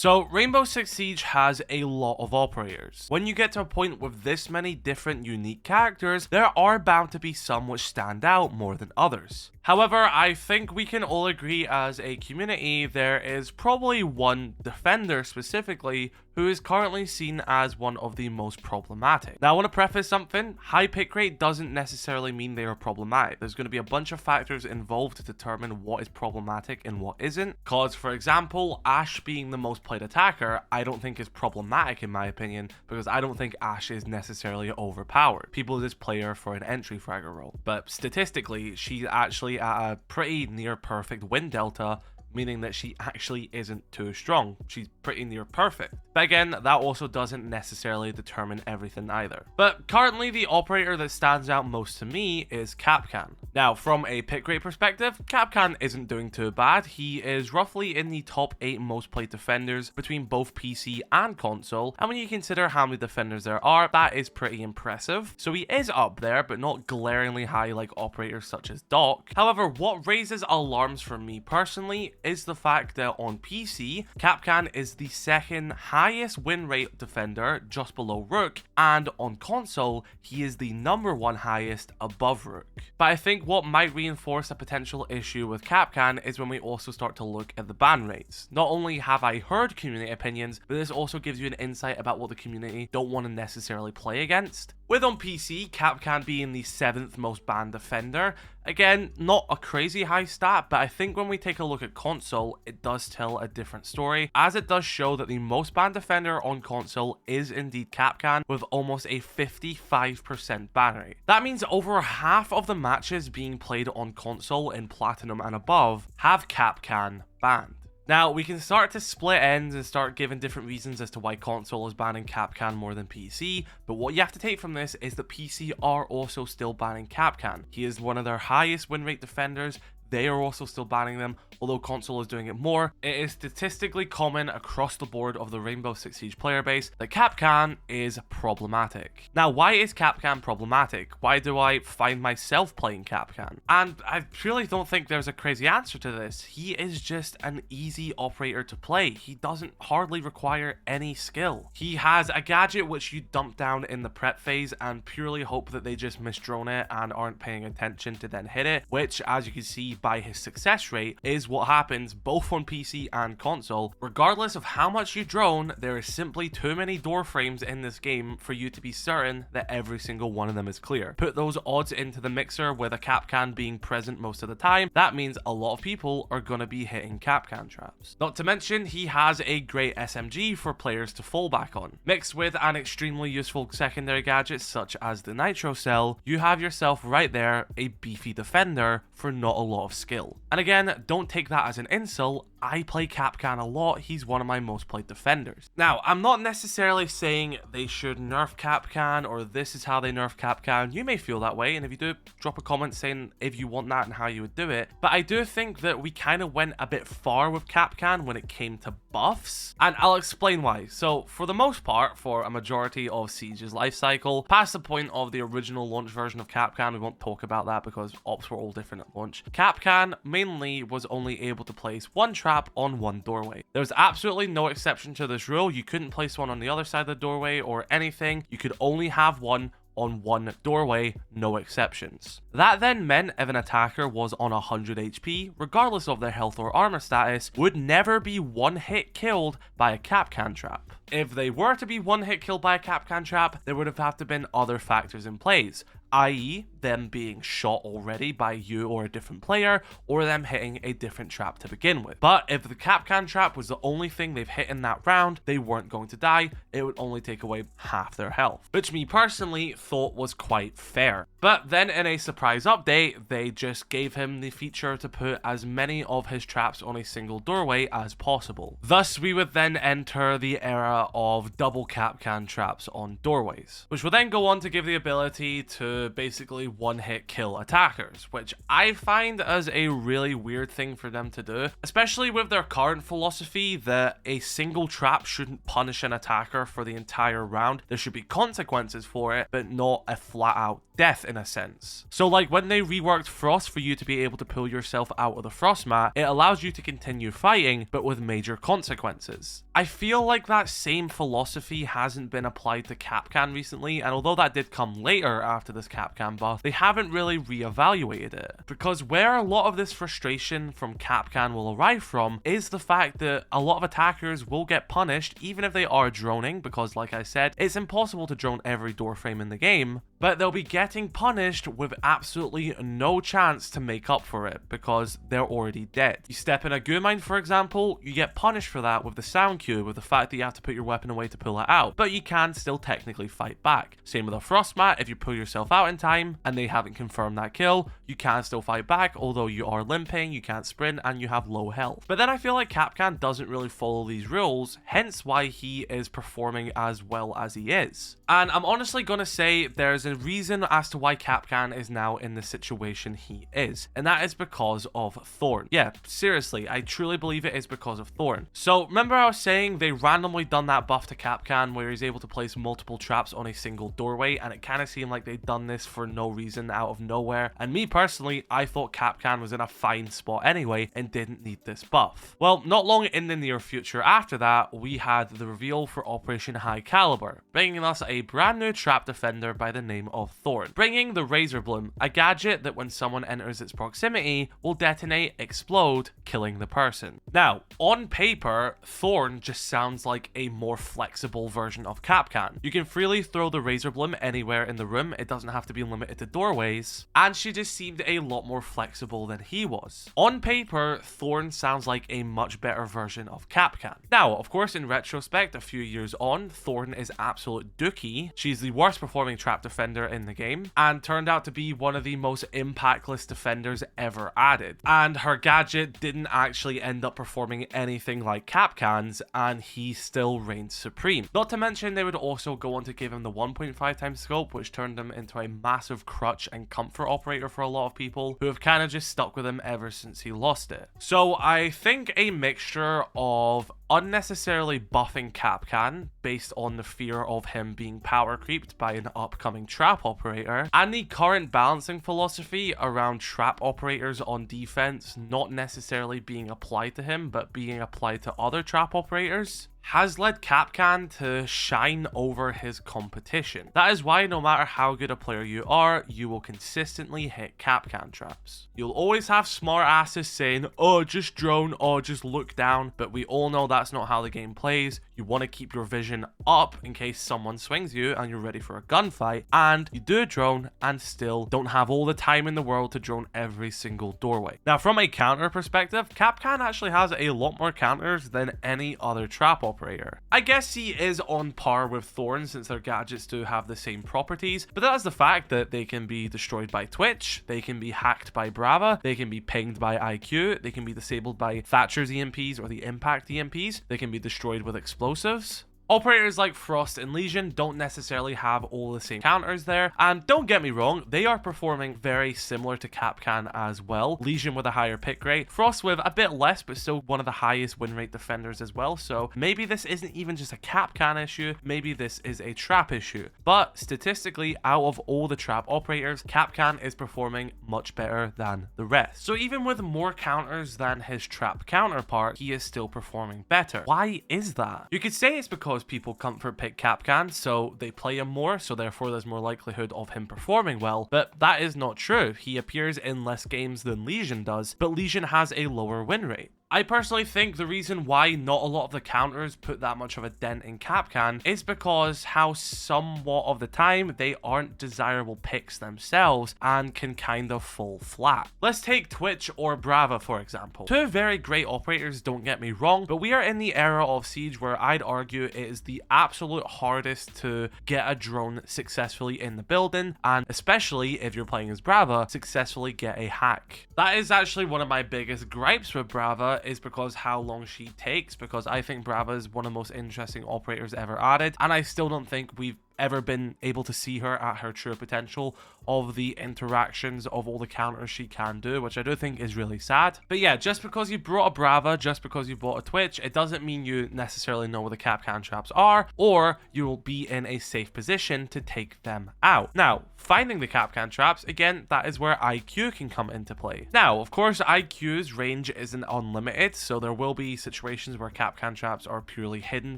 So Rainbow Six Siege has a lot of operators. When you get to a point with this many different unique characters, there are bound to be some which stand out more than others. However, I think we can all agree as a community there is probably one defender specifically who is currently seen as one of the most problematic. Now I want to preface something, high pick rate doesn't necessarily mean they are problematic. There's going to be a bunch of factors involved to determine what is problematic and what isn't. Cause for example, Ashe being the most played attacker, I don't think is problematic in my opinion, because I don't think Ashe is necessarily overpowered. People just play her for an entry fragger role. But statistically, she's actually at a pretty near perfect win delta, meaning that she actually isn't too strong. She's pretty near perfect. But again, that also doesn't necessarily determine everything either. But currently the operator that stands out most to me is Kapkan. Now from a pick rate perspective, Kapkan isn't doing too bad. He is roughly in the top 8 most played defenders between both PC and console, and when you consider how many defenders there are, that is pretty impressive. So he is up there, but not glaringly high like operators such as Doc. However, what raises alarms for me personally is the fact that on PC, Kapkan is the second highest win rate defender just below Rook, and on console, he is the #1 highest above Rook. But I think what might reinforce a potential issue with Kapkan is when we also start to look at the ban rates. Not only have I heard community opinions, but this also gives you an insight about what the community don't want to necessarily play against. With on PC, Kapkan being the 7th most banned defender, again, not a crazy high stat, but I think when we take a look at console, it does tell a different story, as it does show that the most banned defender on console is indeed Kapkan, with almost a 55% ban rate. That means over half of the matches being played on console in Platinum and above have Kapkan banned. Now, we can start to split ends and start giving different reasons as to why console is banning Kapkan more than PC, but what you have to take from this is that PC are also still banning Kapkan. He is one of their highest win rate defenders. They are also still banning them, although console is doing it more. It is statistically common across the board of the Rainbow Six Siege player base that Kapkan is problematic. Now, why is Kapkan problematic? Why do I find myself playing Kapkan? And I really don't think there's a crazy answer to this. He is just an easy operator to play. He doesn't hardly require any skill. He has a gadget which you dump down in the prep phase and purely hope that they just misdrone it and aren't paying attention to then hit it, which, as you can see by his success rate, is what happens both on PC and console. Regardless of how much you drone, there is simply too many door frames in this game for you to be certain that every single one of them is clear. Put those odds into the mixer with a Kapkan being present most of the time, that means a lot of people are going to be hitting Kapkan traps. Not to mention, he has a great SMG for players to fall back on. Mixed with an extremely useful secondary gadget such as the Nitro Cell, you have yourself right there a beefy defender for not a lot of skill. And again, don't take that as an insult. I play Kapkan a lot. He's one of my most played defenders. Now, I'm not necessarily saying they should nerf Kapkan or this is how they nerf Kapkan. You may feel that way, and if you do, drop a comment saying if you want that and how you would do it. But I do think that we kind of went a bit far with Kapkan when it came to buffs, and I'll explain why. So, for the most part, for a majority of Siege's life cycle, past the point of the original launch version of Kapkan, we won't talk about that because ops were all different at launch. Kapkan mainly was only able to place one trap on one doorway. There was absolutely no exception to this rule. You couldn't place one on the other side of the doorway or anything. You could only have one on one doorway, no exceptions. That then meant if an attacker was on 100 HP, regardless of their health or armor status, would never be one hit killed by a Kapkan trap. If they were to be one hit killed by a Kapkan trap, there would have had to been other factors in place, i.e. them being shot already by you or a different player, or them hitting a different trap to begin with. But if the Kapkan trap was the only thing they've hit in that round, they weren't going to die. It would only take away half their health, which me personally thought was quite fair. But then in a surprise update, they just gave him the feature to put as many of his traps on a single doorway as possible. Thus, we would then enter the era of double Kapkan traps on doorways, which will then go on to give the ability to basically one-hit kill attackers, which I find as a really weird thing for them to do, especially with their current philosophy that a single trap shouldn't punish an attacker for the entire round. There should be consequences for it, but not a flat-out death in a sense. So like when they reworked Frost for you to be able to pull yourself out of the Frost mat, it allows you to continue fighting, but with major consequences. I feel like that same philosophy hasn't been applied to Kapkan recently, and although that did come later after this Kapkan buff, they haven't really reevaluated it. Because where a lot of this frustration from Kapkan will arrive from is the fact that a lot of attackers will get punished even if they are droning, because like I said, it's impossible to drone every door frame in the game, but they'll be getting punished with absolutely no chance to make up for it because they're already dead. You step in a goo mine, for example, you get punished for that with the sound cue, with the fact that you have to put your weapon away to pull it out, but you can still technically fight back. Same with a Frost mat, if you pull yourself out in time and they haven't confirmed that kill, you can still fight back, although you are limping, you can't sprint, and you have low health. But then I feel like Kapkan doesn't really follow these rules, hence why he is performing as well as he is. And I'm honestly gonna say there's a reason as to why Kapkan is now in the situation he is, and that is because of Thorn. Yeah, seriously, I truly believe it is because of Thorn. So remember I was saying they randomly done that buff to Kapkan where he's able to place multiple traps on a single doorway, and it kind of seemed like they'd done this for no reason out of nowhere, and me personally, I thought Kapkan was in a fine spot anyway and didn't need this buff. Well, not long in the near future after that, we had the reveal for Operation High Caliber, bringing us a brand new trap defender by the name of Thorn, bringing the Razor Bloom, a gadget that when someone enters its proximity will detonate, explode, killing the person. Now, on paper, Thorn just sounds like a more flexible version of Kapkan. You can freely throw the Razor Bloom anywhere in the room, it doesn't have to be limited to doorways, and she just seemed a lot more flexible than he was. On paper, Thorn sounds like a much better version of Kapkan. Now, of course, in retrospect, a few years on, Thorn is absolute dookie. She's the worst performing trap defender in the game, and turned out to be one of the most impactless defenders ever added. And her gadget didn't actually end up performing anything like Kapkan's, and he still reigned supreme. Not to mention, they would also go on to give him the 1.5 times scope, which turned him into a massive crutch and comfort operator for a lot of people who have kind of just stuck with him ever since he lost it. So I think a mixture of unnecessarily buffing Kapkan based on the fear of him being power creeped by an upcoming trap operator, and the current balancing philosophy around trap operators on defense not necessarily being applied to him but being applied to other trap operators, has led Kapkan to shine over his competition. That is why no matter how good a player you are, you will consistently hit Kapkan traps. You'll always have smart asses saying, oh, just drone, oh, just look down, but we all know that's not how the game plays. You want to keep your vision up in case someone swings you and you're ready for a gunfight, and you do drone and still don't have all the time in the world to drone every single doorway. Now, from a counter perspective, Kapkan actually has a lot more counters than any other trap operator. I guess he is on par with Thorn since their gadgets do have the same properties, but that is the fact that they can be destroyed by Twitch, they can be hacked by Brava, they can be pinged by IQ, they can be disabled by Thatcher's EMPs or the Impact EMPs, they can be destroyed with explosives. Operators like Frost and Legion don't necessarily have all the same counters there, and don't get me wrong, they are performing very similar to Kapkan as well. Legion with a higher pick rate, Frost with a bit less but still one of the highest win rate defenders as well, so maybe this isn't even just a Kapkan issue, maybe this is a trap issue. But statistically, out of all the trap operators, Kapkan is performing much better than the rest. So even with more counters than his trap counterpart, he is still performing better. Why is that? You could say it's because people comfort pick Kapkan, so they play him more, so therefore there's more likelihood of him performing well, but that is not true. He appears in less games than Legion does, but Legion has a lower win rate. I personally think the reason why not a lot of the counters put that much of a dent in Kapkan is because how somewhat of the time they aren't desirable picks themselves and can kind of fall flat. Let's take Twitch or Brava for example. Two very great operators, don't get me wrong, but we are in the era of Siege where I'd argue it is the absolute hardest to get a drone successfully in the building, and especially if you're playing as Brava, successfully get a hack. That is actually one of my biggest gripes with Brava, is because how long she takes, because I think Brava is one of the most interesting operators ever added, and I still don't think we've ever been able to see her at her true potential of the interactions of all the counters she can do, which I do think is really sad. But yeah, just because you brought a Brava, just because you bought a Twitch, it doesn't mean you necessarily know where the Kapkan traps are, or you will be in a safe position to take them out. Now, finding the Kapkan traps, again, that is where IQ can come into play. Now, of course, IQ's range isn't unlimited, so there will be situations where Kapkan traps are purely hidden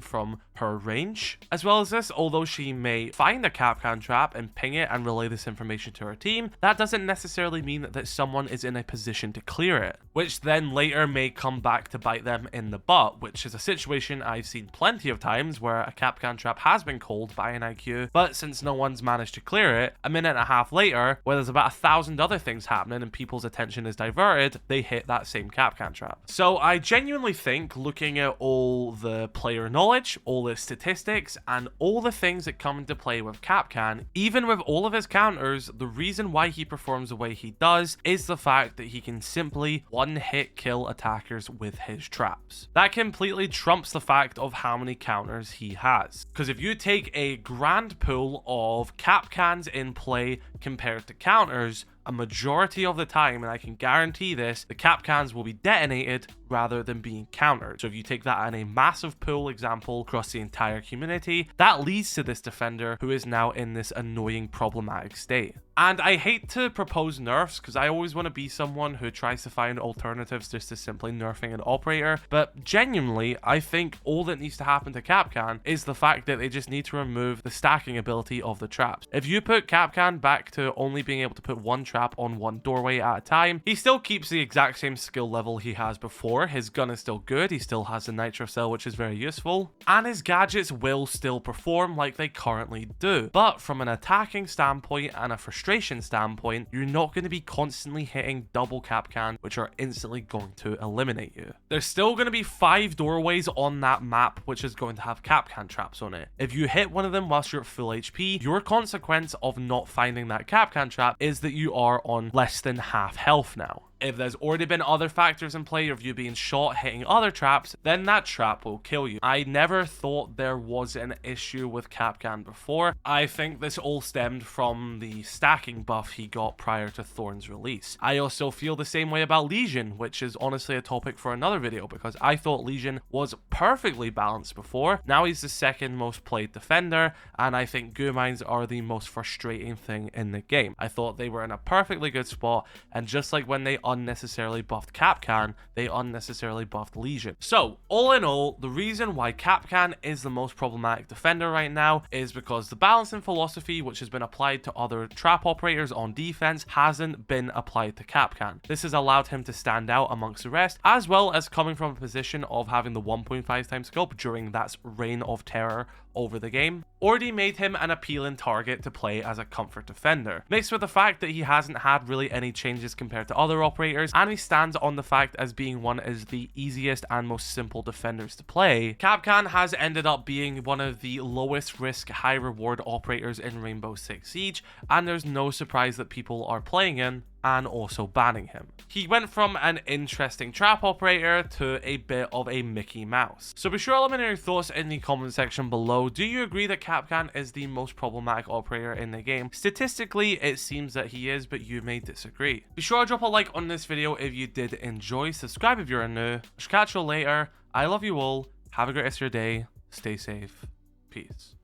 from her range. As well as this, although she may find a Kapkan trap and ping it and relay this information to her team, that doesn't necessarily mean that someone is in a position to clear it, which then later may come back to bite them in the butt, which is a situation I've seen plenty of times where a Kapkan trap has been called by an IQ, but since no one's managed to clear it, a minute and a half later, where there's about 1,000 other things happening and people's attention is diverted, they hit that same Kapkan trap. So I genuinely think, looking at all the player knowledge, all the statistics, and all the things that come into play with Kapkan, even with all of his counters, the reason why he performs the way he does is the fact that he can simply one-hit kill attackers with his traps. That completely trumps the fact of how many counters he has. Because if you take a grand pool of Kapkans in play compared to counters, a majority of the time, and I can guarantee this, the Kapkans will be detonated rather than being countered. So if you take that in a massive pool example across the entire community, that leads to this defender who is now in this annoying problematic state. And I hate to propose nerfs because I always want to be someone who tries to find alternatives just to simply nerfing an operator, but genuinely, I think all that needs to happen to Kapkan is the fact that they just need to remove the stacking ability of the traps. If you put Kapkan back to only being able to put one trap on one doorway at a time, he still keeps the exact same skill level he has before. His gun is still good, he still has the nitro cell, which is very useful, and his gadgets will still perform like they currently do. But from an attacking standpoint and a frustration standpoint, you're not going to be constantly hitting double Kapkan, which are instantly going to eliminate you. There's still going to be 5 doorways on that map, which is going to have Kapkan traps on it. If you hit one of them whilst you're at full HP, your consequence of not finding that Kapkan trap is that you are on less than half health now. If there's already been other factors in play of you being shot hitting other traps, then that trap will kill you. I never thought there was an issue with Kapkan before. I think this all stemmed from the stacking buff he got prior to Thorn's release. I also feel the same way about Legion, which is honestly a topic for another video because I thought Legion was perfectly balanced before. Now he's the second most played defender, and I think goo mines are the most frustrating thing in the game. I thought they were in a perfectly good spot, and just like when they unnecessarily buffed Kapkan, they unnecessarily buffed Legion. So, all in all, the reason why Kapkan is the most problematic defender right now is because the balancing philosophy, which has been applied to other trap operators on defense, hasn't been applied to Kapkan. This has allowed him to stand out amongst the rest, as well as coming from a position of having the 1.5 times scope during that reign of terror over the game, already made him an appealing target to play as a comfort defender. Mixed with the fact that he hasn't had really any changes compared to other operators, and he stands on the fact as being one of the easiest and most simple defenders to play, Kapkan has ended up being one of the lowest risk, high reward operators in Rainbow Six Siege, and there's no surprise that people are playing him and also banning him. He went from an interesting trap operator to a bit of a Mickey Mouse. So be sure to let me know your thoughts in the comment section below. Do you agree that Kapkan is the most problematic operator in the game? Statistically, it seems that he is, but you may disagree. Be sure to drop a like on this video if you did enjoy. Subscribe if you're new. I'll catch you later. I love you all. Have a great rest of your day. Stay safe. Peace.